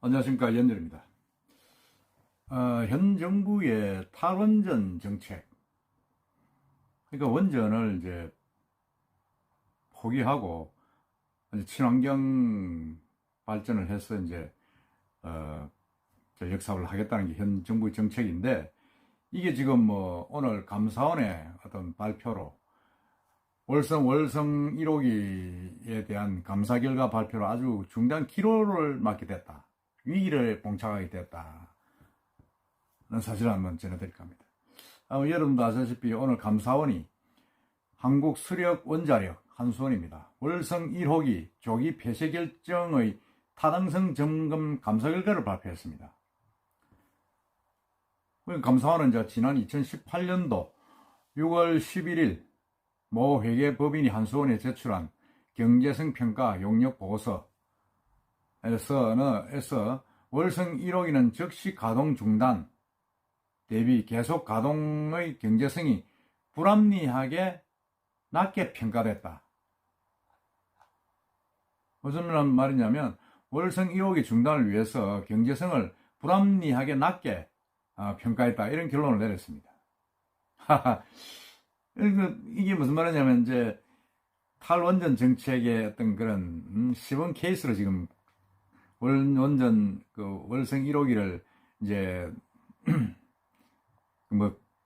안녕하십니까, 연열입니다. 현 정부의 탈원전 정책, 그러니까 원전을 이제 포기하고 이제 친환경 발전을 해서 이제 역사를 하겠다는 게 현 정부의 정책인데, 이게 지금 뭐 오늘 감사원의 어떤 발표로 월성 1호기에 대한 감사 결과 발표로 아주 중대한 기로를 맞게 됐다, 위기를 봉착하게 됐다는 사실을 한번 전해드릴까 합니다. 여러분도 아시다시피 오늘 감사원이 한국수력원자력 한수원입니다. 월성 1호기 조기 폐쇄 결정의 타당성 점검 감사 결과를 발표했습니다. 감사원은 지난 2018년도 6월 11일 모 회계법인이 한수원에 제출한 경제성 평가 용역 보고서에서 월성 1호기는 즉시 가동 중단 대비 계속 가동의 경제성이 불합리하게 낮게 평가됐다. 무슨 말이냐면 월성 1호기 중단을 위해서 경제성을 불합리하게 낮게 평가했다, 이런 결론을 내렸습니다. 이게 무슨 말이냐면 이제 탈원전 정책의 어떤 그런 시범 케이스로 지금 원전 월성 1호기를 이제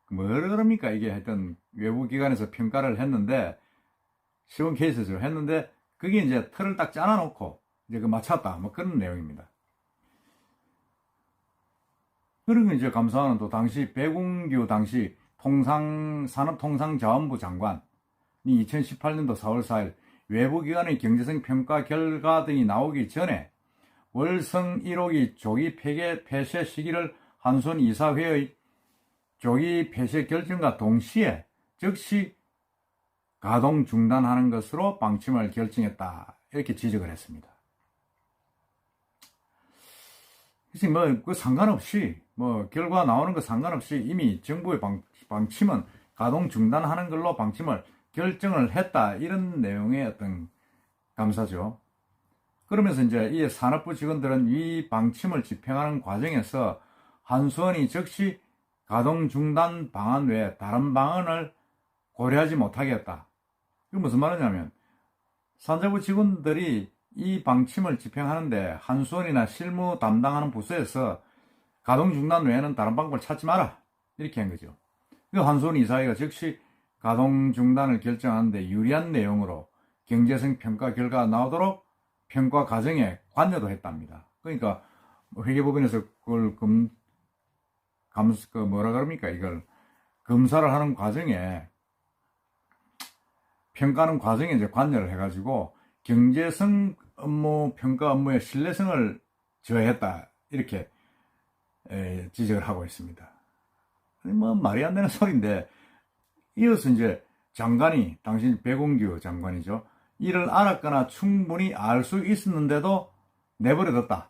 뭐라 그럽니까, 이게 하여튼 외부 기관에서 평가를 했는데 시범 케이스죠. 했는데 그게 이제 틀을 딱 짜놔놓고 이제 맞췄다, 뭐 그런 내용입니다. 그리고 이제 감사원은 또 당시 배궁규 당시 산업통상자원부 장관이 2018년도 4월 4일 외부기관의 경제성 평가 결과 등이 나오기 전에 월성 1호기 조기 폐쇄 시기를 한수원 이사회의 조기 폐쇄 결정과 동시에 즉시 가동 중단하는 것으로 방침을 결정했다, 이렇게 지적을 했습니다. 그래서 그 상관없이 결과 나오는 거 상관없이 이미 정부의 방침은 가동 중단하는 걸로 방침을 결정을 했다, 이런 내용의 어떤 감사죠. 그러면서 이제 이 산업부 직원들은 이 방침을 집행하는 과정에서 한수원이 즉시 가동 중단 방안 외에 다른 방안을 고려하지 못하게 했다. 이게 무슨 말이냐면 산자부 직원들이 이 방침을 집행하는데 한수원이나 실무 담당하는 부서에서 가동 중단 외에는 다른 방법을 찾지 마라, 이렇게 한 거죠. 한수원 이사회가 즉시 가동 중단을 결정하는데 유리한 내용으로 경제성 평가 결과가 나오도록 평가 과정에 관여도 했답니다. 그러니까 회계법인에서 그걸 이걸 검사를 하는 과정에, 평가하는 과정에 이제 관여를 해가지고 경제성 업무 평가 업무의 신뢰성을 저해했다, 이렇게 지적을 하고 있습니다. 말이 안 되는 소리인데, 이어서 이제 장관이, 당신 배궁규 장관이죠, 이를 알았거나 충분히 알 수 있었는데도 내버려뒀다,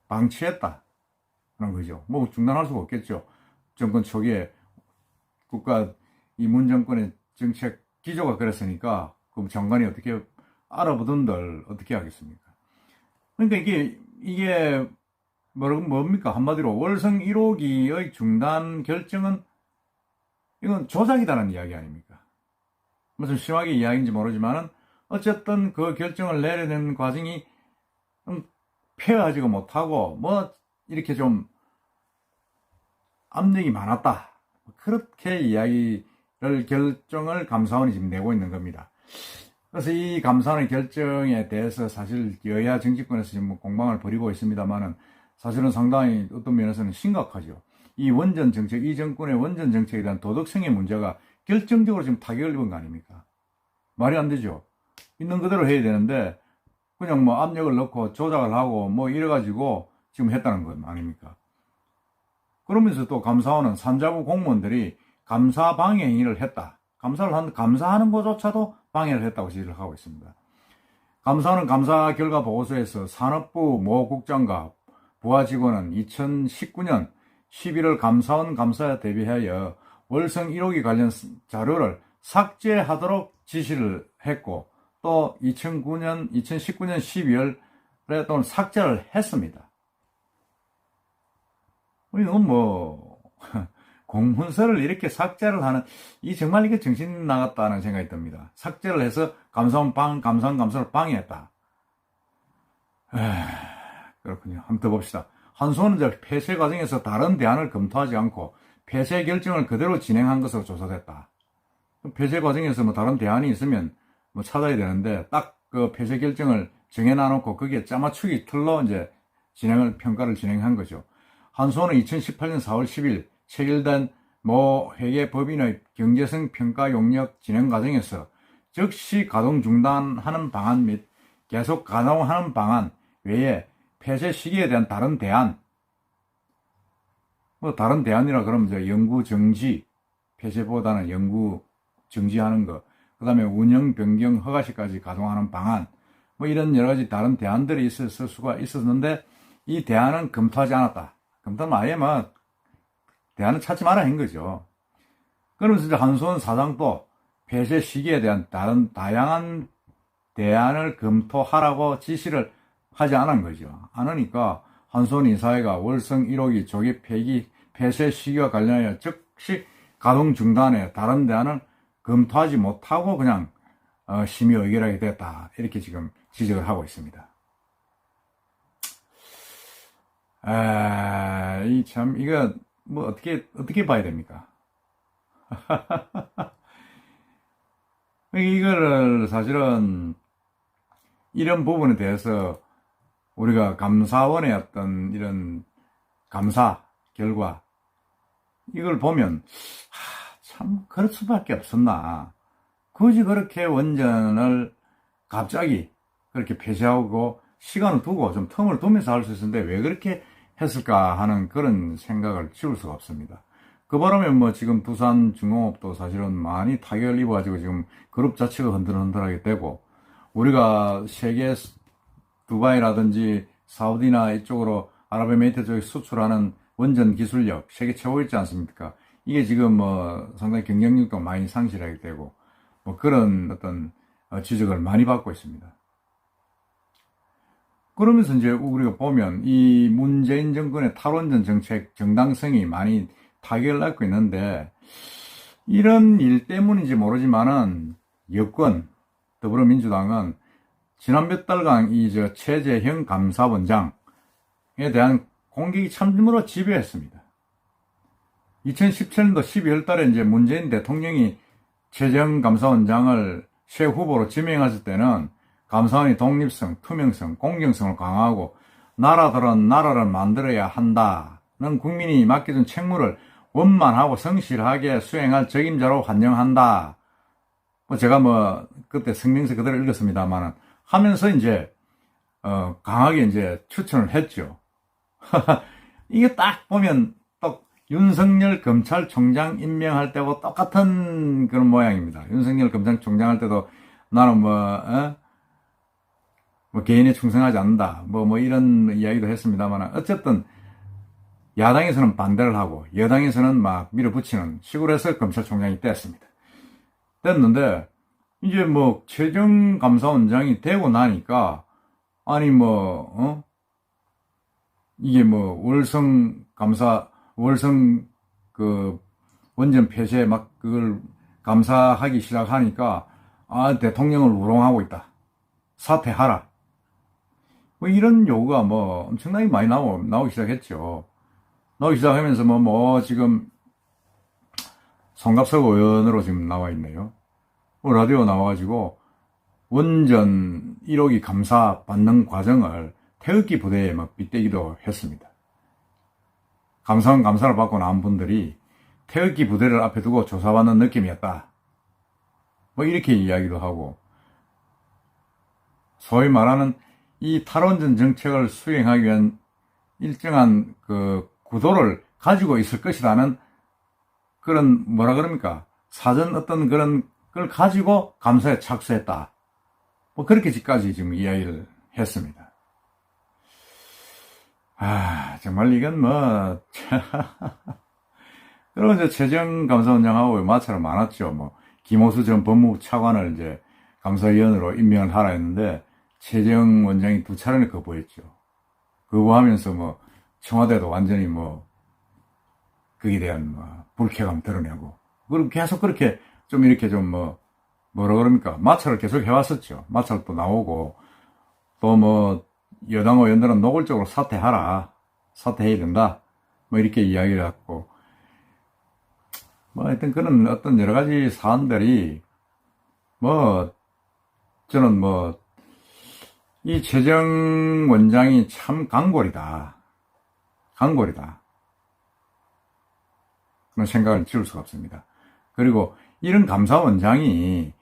방치했다 그런 거죠. 중단할 수가 없겠죠. 정권 초기에 이 문정권의 정책 기조가 그랬으니까 그럼 장관이 어떻게 알아보던들 어떻게 하겠습니까? 그러니까 이게 뭡니까? 한마디로 월성 1호기의 중단 결정은 이건 조작이다라는 이야기 아닙니까? 무슨 심하게 이야기인지 모르지만은 어쨌든 그 결정을 내려낸 과정이 폐하지가 못하고 이렇게 좀 압력이 많았다, 그렇게 결정을 감사원이 지금 내고 있는 겁니다. 그래서 이 감사원의 결정에 대해서 사실 여야 정치권에서 지금 공방을 벌이고 있습니다만은 사실은 상당히 어떤 면에서는 심각하죠. 이 원전 정책, 이 정권의 원전 정책에 대한 도덕성의 문제가 결정적으로 지금 타격을 입은 거 아닙니까? 말이 안 되죠. 있는 그대로 해야 되는데 그냥 압력을 넣고 조작을 하고 이래가지고 지금 했다는 건 아닙니까? 그러면서 또 감사원은 산자부 공무원들이 감사 방해 행위를 했다, 감사하는 것조차도 방해를 했다고 지적을 하고 있습니다. 감사원은 감사 결과 보고서에서 산업부 모 국장과 부하 직원은 2019년 11월 감사원 감사에 대비하여 월성 1호기 관련 자료를 삭제하도록 지시를 했고, 또 2019년 12월에 또 삭제를 했습니다. 이건 뭐, 공문서를 이렇게 삭제를 하는, 정말 이게 정신 나갔다는 생각이 듭니다. 삭제를 해서 감사원을 방해했다. 그렇군요. 한번 더 봅시다. 한수원은 이제 폐쇄 과정에서 다른 대안을 검토하지 않고 폐쇄 결정을 그대로 진행한 것으로 조사됐다. 폐쇄 과정에서 뭐 다른 대안이 있으면 뭐 찾아야 되는데 딱 그 폐쇄 결정을 정해놔놓고 거기에 짜맞추기 틀로 이제 평가를 진행한 거죠. 한수원은 2018년 4월 10일 체결된 모 회계법인의 경제성 평가 용역 진행 과정에서 즉시 가동 중단하는 방안 및 계속 가동하는 방안 외에 폐쇄 시기에 대한 다른 대안, 뭐 다른 대안이라 그러면 이제 연구 정지, 폐쇄보다는 연구 정지하는 거, 그 다음에 운영 변경 허가시까지 가동하는 방안, 뭐 이런 여러 가지 다른 대안들이 있었을 수가 있었는데 이 대안은 검토하지 않았다. 검토는 아예 뭐 대안을 찾지 마라 한 거죠. 그러면서 이제 한수원 사장도 폐쇄 시기에 대한 다른 다양한 대안을 검토하라고 지시를 하지 않은 거죠. 안 하니까 한수원 이사회가 월성 1호기 조기 폐쇄 시기와 관련하여 즉시 가동 중단에 다른 대안을 검토하지 못하고 그냥 심의 의결하게 됐다. 이렇게 지금 지적을 하고 있습니다. 이거 뭐 어떻게 봐야 됩니까? 이거를 사실은 이런 부분에 대해서 우리가 감사원의 어떤 이런 감사 결과 이걸 보면 참 그럴 수밖에 없었나. 굳이 그렇게 원전을 갑자기 그렇게 폐쇄하고 시간을 두고 좀 텀을 두면서 할 수 있었는데 왜 그렇게 했을까 하는 그런 생각을 지울 수가 없습니다. 그 바람에 뭐 지금 두산중공업도 사실은 많이 타격을 입어가지고 지금 그룹 자체가 흔들흔들하게 되고 우리가 세계 두바이라든지 사우디나 이쪽으로 아랍에미리트 쪽에 수출하는 원전 기술력 세계 최고 있지 않습니까? 이게 지금 뭐 상당히 경쟁력도 많이 상실하게 되고 뭐 그런 어떤 지적을 많이 받고 있습니다. 그러면서 이제 우리가 보면 이 문재인 정권의 탈원전 정책 정당성이 많이 타격을 받고 있는데 이런 일 때문인지 모르지만은 여권 더불어민주당은 지난 몇 달간 최재형 감사원장에 대한 공격이 참으로 집요했습니다. 2017년도 12월 달에 이제 문재인 대통령이 최재형 감사원장을 새 후보로 지명했을 때는 감사원이 독립성, 투명성, 공정성을 강화하고 나라들은 나라를 만들어야 한다는 국민이 맡겨준 책무를 원만하고 성실하게 수행할 적임자로 환영한다. 제가 그때 성명서 그대로 읽었습니다만은 하면서 이제 강하게 이제 추천을 했죠. 이게 딱 보면 또 윤석열 검찰총장 임명할 때하고 똑같은 그런 모양입니다. 윤석열 검찰총장 할 때도 나는 개인에 충성하지 않는다. 이런 이야기도 했습니다만 어쨌든 야당에서는 반대를 하고 여당에서는 막 밀어붙이는 식으로 해서 검찰총장이 됐는데 이제 최재형 감사원장이 되고 나니까 이게 월성 원전 폐쇄 그걸 감사하기 시작하니까 대통령을 우롱하고 있다. 사퇴하라. 이런 요구가 엄청나게 많이 나오기 시작했죠. 나오기 시작하면서 지금 송갑석 의원으로 지금 나와 있네요. 라디오 나와가지고 원전 1호기 감사 받는 과정을 태극기 부대에 빗대기도 했습니다. 감사원 감사를 받고 나온 분들이 태극기 부대를 앞에 두고 조사받는 느낌이었다. 이렇게 이야기도 하고 소위 말하는 이 탈원전 정책을 수행하기 위한 일정한 구도를 가지고 있을 것이라는 그런 사전 어떤 그런 걸 가지고 감사에 착수했다. 그렇게까지 지금 이야기를 했습니다. 정말 이건 그리고 이제 최재형 감사원장하고 마찰은 많았죠. 김호수 전 법무부 차관을 이제 감사위원으로 임명을 하라 했는데 최재형 원장이 2차례나 거부했죠. 거부하면서 청와대도 완전히 거기에 대한 불쾌감 드러내고, 그리고 계속 그렇게 좀 이렇게 좀 뭐라 그럽니까? 마찰을 계속 해왔었죠. 마찰도 나오고, 또 여당 의원들은 노골적으로 사퇴하라. 사퇴해야 된다. 이렇게 이야기를 했고, 하여튼 그런 어떤 여러 가지 사안들이, 저는 이 최정 원장이 참 강골이다. 강골이다. 그런 생각을 지울 수가 없습니다. 그리고 이런 감사원장이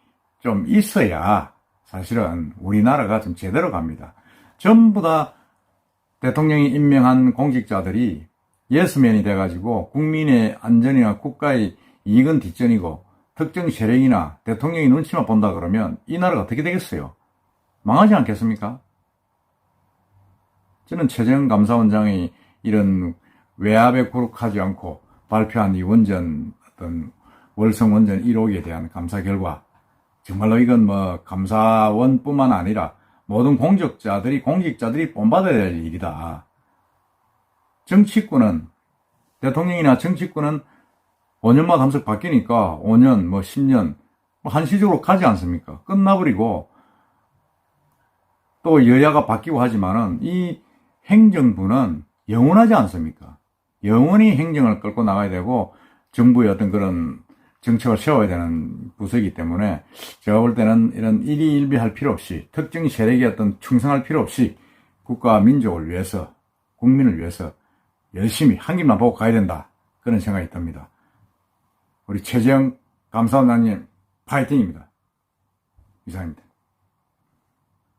좀 있어야 사실은 우리나라가 좀 제대로 갑니다. 전부 다 대통령이 임명한 공직자들이 예스맨이 돼가지고 국민의 안전이나 국가의 이익은 뒷전이고 특정 세력이나 대통령이 눈치만 본다 그러면 이 나라가 어떻게 되겠어요? 망하지 않겠습니까? 저는 최재형 감사원장이 이런 외압에 굴복하지 않고 발표한 이 원전 어떤 월성 원전 1호기에 대한 감사 결과, 정말로 이건 감사원뿐만 아니라 모든 공직자들이 본받아야 될 일이다. 정치권은, 대통령이나 정치권은 5년마다 한 번씩 바뀌니까 5년, 10년, 한시적으로 가지 않습니까? 끝나버리고, 또 여야가 바뀌고 하지만은 이 행정부는 영원하지 않습니까? 영원히 행정을 끌고 나가야 되고 정부의 어떤 그런 정책을 세워야 되는 부서이기 때문에 제가 볼 때는 이런 일희일비할 필요 없이 특정 세력의 어떤 충성할 필요 없이 국가와 민족을 위해서, 국민을 위해서 열심히 한 길만 보고 가야 된다. 그런 생각이 듭니다. 우리 최재형 감사원장님 파이팅입니다. 이상입니다.